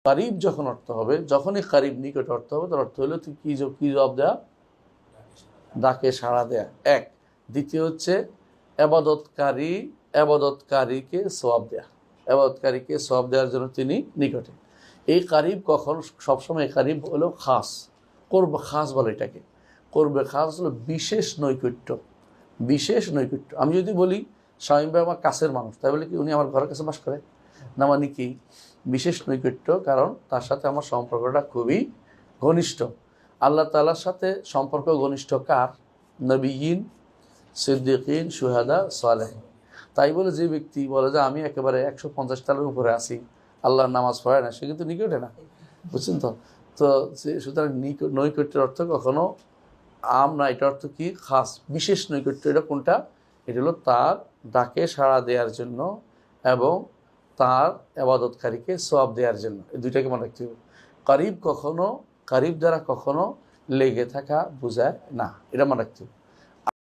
Karib যখন অর্থ হবে, যখনই কারিব নিকট অর্থ হবে, তার অর্থ হলো তুই কি জবাব দেয়া, ডাকে সাড়া দেয়া এক। দ্বিতীয় হচ্ছে আবাদতকারীকে সওয়াব দেয়া, আবাদতকারীকে সওয়াব দেওয়ার জন্য তিনি নিকটে। এই কারিব কখন সবসময় কারিব হলো খাস, করব খাস বলে এটাকে। করবে খাস হলো বিশেষ নৈকট্য, বিশেষ নৈকট্য। আমি যদি বলি স্বামী ভাই আমার কাছের মানুষ, তাই বলে কি উনি আমার ঘরের কাছে বাস করে না? মানে কি বিশেষ নৈকট্য, কারণ তার সাথে আমার সম্পর্কটা খুবই ঘনিষ্ঠ। আল্লাহ তাআলার সাথে সম্পর্ক ঘনিষ্ঠ কার? নবীন, সিদ্দিকিন, শুহাদা, সালেহিন। তাই বলে যে ব্যক্তি বলে যে আমি একেবারে 150 তলার উপরে আছি, আল্লাহর নামাজ পড়ে না, সে কিন্তু নিকটে না, বুঝছেন তো? তো সুতরাং নৈকট্যের অর্থ কখনো আম না, এটা অর্থ কি খাস, বিশেষ নৈকট্য। এটা কোনটা? এটা হলো তার ডাকে সাড়া দেওয়ার জন্য এবং তার ইবাদতকারীকে সওয়াব দেওয়ার জন্য। এই দুইটাকে মনে রাখতে হবে। কারিব দ্বারা কখনো লেগে থাকা বোঝায় না, এটা মনে রাখতে হবে।